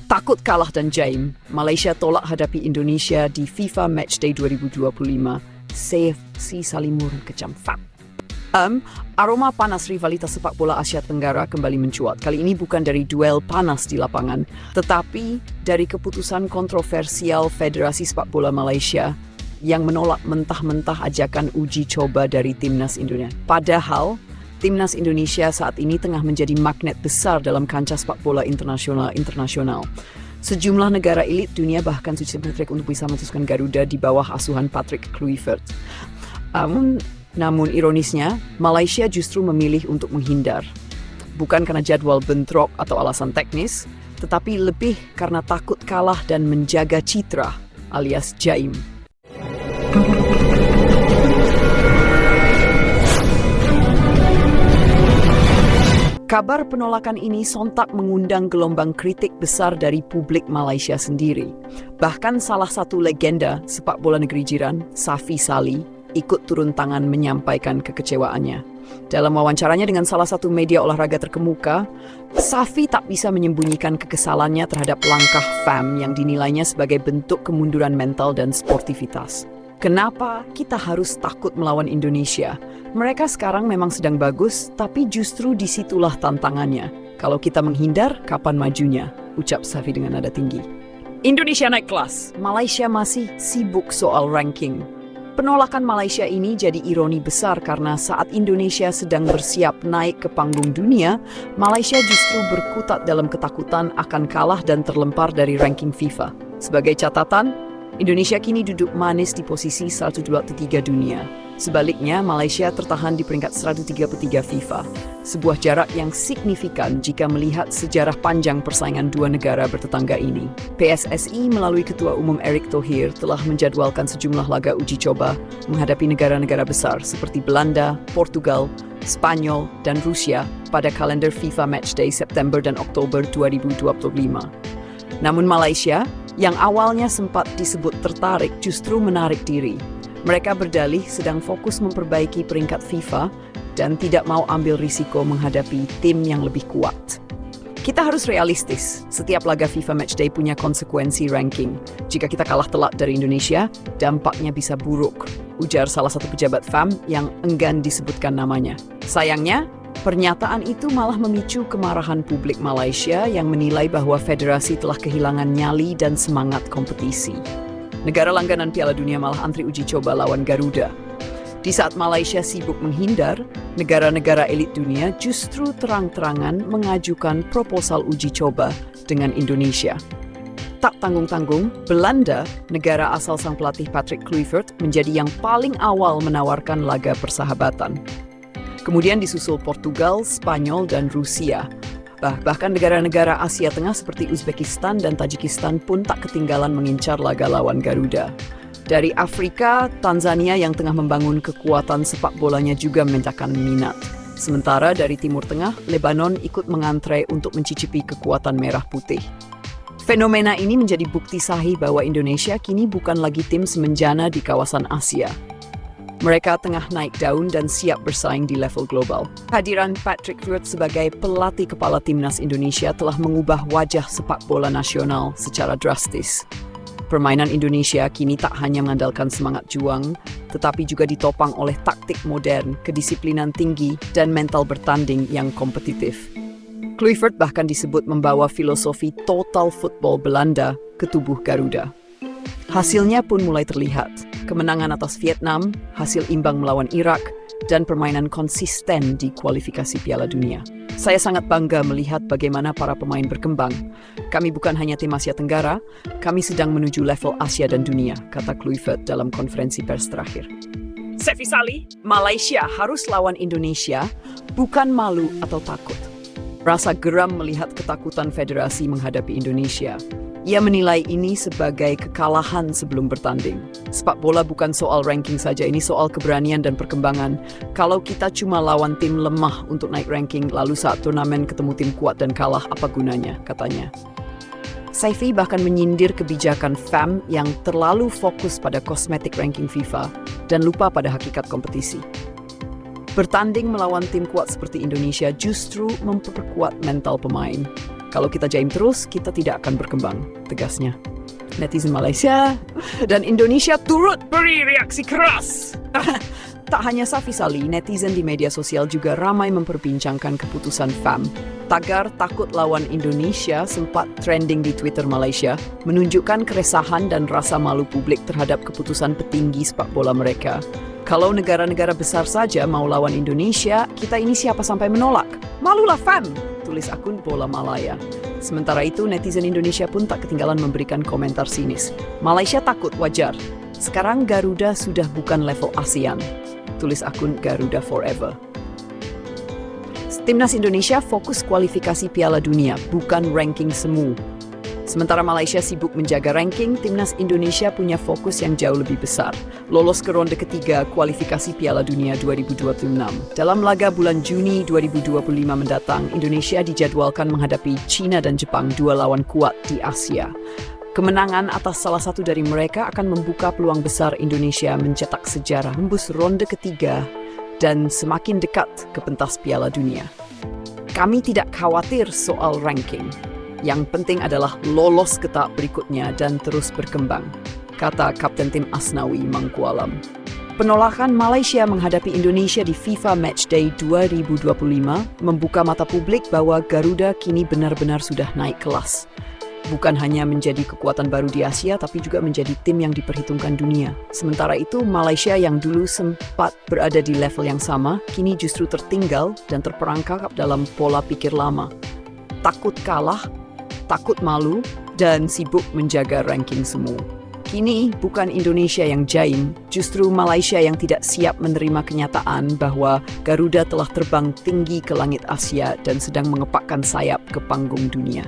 Takut kalah dan jaim, Malaysia tolak hadapi Indonesia di FIFA Matchday 2025. CFC Salimur kecam fat. Aroma panas rivalitas sepak bola Asia Tenggara kembali mencuat. Kali ini bukan dari duel panas di lapangan, tetapi dari keputusan kontroversial Federasi Sepak Bola Malaysia yang menolak mentah-mentah ajakan uji coba dari Timnas Indonesia. Padahal, Timnas Indonesia saat ini tengah menjadi magnet besar dalam kancah sepak bola internasional. Sejumlah negara elit dunia bahkan sudah berteriak untuk bisa memutuskan Garuda di bawah asuhan Patrick Kluivert. Namun ironisnya, Malaysia justru memilih untuk menghindar. Bukan karena jadwal bentrok atau alasan teknis, tetapi lebih karena takut kalah dan menjaga citra alias jaim. Kabar penolakan ini sontak mengundang gelombang kritik besar dari publik Malaysia sendiri. Bahkan salah satu legenda sepak bola negeri jiran, Safi Salih, ikut turun tangan menyampaikan kekecewaannya. Dalam wawancaranya dengan salah satu media olahraga terkemuka, Safi tak bisa menyembunyikan kekesalannya terhadap langkah FAM yang dinilainya sebagai bentuk kemunduran mental dan sportivitas. Kenapa kita harus takut melawan Indonesia? Mereka sekarang memang sedang bagus, tapi justru disitulah tantangannya. Kalau kita menghindar, kapan majunya? Ucap Safi dengan nada tinggi. Indonesia naik kelas, Malaysia masih sibuk soal ranking. Penolakan Malaysia ini jadi ironi besar karena saat Indonesia sedang bersiap naik ke panggung dunia, Malaysia justru berkutat dalam ketakutan akan kalah dan terlempar dari ranking FIFA. Sebagai catatan, Indonesia kini duduk manis di posisi 123 dunia. Sebaliknya, Malaysia tertahan di peringkat 133 FIFA. Sebuah jarak yang signifikan jika melihat sejarah panjang persaingan dua negara bertetangga ini. PSSI melalui Ketua Umum Erick Thohir telah menjadwalkan sejumlah laga uji coba menghadapi negara-negara besar seperti Belanda, Portugal, Spanyol, dan Rusia pada kalender FIFA Matchday September dan Oktober 2025. Namun Malaysia, yang awalnya sempat disebut tertarik, justru menarik diri. Mereka berdalih sedang fokus memperbaiki peringkat FIFA dan tidak mau ambil risiko menghadapi tim yang lebih kuat. Kita harus realistis, setiap laga FIFA Matchday punya konsekuensi ranking. Jika kita kalah telak dari Indonesia, dampaknya bisa buruk, ujar salah satu pejabat FAM yang enggan disebutkan namanya. Sayangnya, pernyataan itu malah memicu kemarahan publik Malaysia yang menilai bahwa federasi telah kehilangan nyali dan semangat kompetisi. Negara langganan Piala Dunia malah antri uji coba lawan Garuda. Di saat Malaysia sibuk menghindar, negara-negara elit dunia justru terang-terangan mengajukan proposal uji coba dengan Indonesia. Tak tanggung-tanggung, Belanda, negara asal sang pelatih Patrick Kluivert, menjadi yang paling awal menawarkan laga persahabatan. Kemudian disusul Portugal, Spanyol, dan Rusia. Bahkan negara-negara Asia Tengah seperti Uzbekistan dan Tajikistan pun tak ketinggalan mengincar laga lawan Garuda. Dari Afrika, Tanzania yang tengah membangun kekuatan sepak bolanya juga menyatakan minat. Sementara dari Timur Tengah, Lebanon ikut mengantre untuk mencicipi kekuatan merah putih. Fenomena ini menjadi bukti sahih bahwa Indonesia kini bukan lagi tim semenjana di kawasan Asia. Mereka tengah naik daun dan siap bersaing di level global. Kehadiran Patrick Kluivert sebagai pelatih kepala Timnas Indonesia telah mengubah wajah sepak bola nasional secara drastis. Permainan Indonesia kini tak hanya mengandalkan semangat juang, tetapi juga ditopang oleh taktik modern, kedisiplinan tinggi, dan mental bertanding yang kompetitif. Kluivert bahkan disebut membawa filosofi total football Belanda ke tubuh Garuda. Hasilnya pun mulai terlihat. Kemenangan atas Vietnam, hasil imbang melawan Irak, dan permainan konsisten di kualifikasi Piala Dunia. Saya sangat bangga melihat bagaimana para pemain berkembang. Kami bukan hanya tim Asia Tenggara, kami sedang menuju level Asia dan dunia, kata Kluivert dalam konferensi pers terakhir. Safi Salih, Malaysia harus lawan Indonesia, bukan malu atau takut. Rasa geram melihat ketakutan federasi menghadapi Indonesia. Ia menilai ini sebagai kekalahan sebelum bertanding. Sepak bola bukan soal ranking saja, ini soal keberanian dan perkembangan. Kalau kita cuma lawan tim lemah untuk naik ranking, lalu saat turnamen ketemu tim kuat dan kalah, apa gunanya, katanya. Safi bahkan menyindir kebijakan FAM yang terlalu fokus pada kosmetik ranking FIFA dan lupa pada hakikat kompetisi. Bertanding melawan tim kuat seperti Indonesia justru memperkuat mental pemain. Kalau kita jaim terus, kita tidak akan berkembang, tegasnya. Netizen Malaysia dan Indonesia turut beri reaksi keras. Tak hanya Safi Sali, netizen di media sosial juga ramai memperbincangkan keputusan FAM. Tagar takut lawan Indonesia sempat trending di Twitter Malaysia, menunjukkan keresahan dan rasa malu publik terhadap keputusan petinggi sepak bola mereka. Kalau negara-negara besar saja mau lawan Indonesia, kita ini siapa sampai menolak? Malulah FAM, tulis akun Bola Malaya. Sementara itu, netizen Indonesia pun tak ketinggalan memberikan komentar sinis. Malaysia takut, wajar. Sekarang Garuda sudah bukan level ASEAN, tulis akun Garuda Forever. Timnas Indonesia fokus kualifikasi Piala Dunia, bukan ranking semu. Sementara Malaysia sibuk menjaga ranking, Timnas Indonesia punya fokus yang jauh lebih besar. Lolos ke ronde ketiga kualifikasi Piala Dunia 2026. Dalam laga bulan Juni 2025 mendatang, Indonesia dijadwalkan menghadapi China dan Jepang, dua lawan kuat di Asia. Kemenangan atas salah satu dari mereka akan membuka peluang besar Indonesia mencetak sejarah tembus ronde ketiga dan semakin dekat ke pentas Piala Dunia. Kami tidak khawatir soal ranking. Yang penting adalah lolos ke tahap berikutnya dan terus berkembang, kata Kapten Tim Asnawi Mangkualam. Penolakan Malaysia menghadapi Indonesia di FIFA Matchday 2025 membuka mata publik bahwa Garuda kini benar-benar sudah naik kelas. Bukan hanya menjadi kekuatan baru di Asia, tapi juga menjadi tim yang diperhitungkan dunia. Sementara itu, Malaysia yang dulu sempat berada di level yang sama, kini justru tertinggal dan terperangkap dalam pola pikir lama. Takut kalah, takut malu, dan sibuk menjaga ranking semu. Kini bukan Indonesia yang jaim, justru Malaysia yang tidak siap menerima kenyataan bahwa Garuda telah terbang tinggi ke langit Asia dan sedang mengepakkan sayap ke panggung dunia.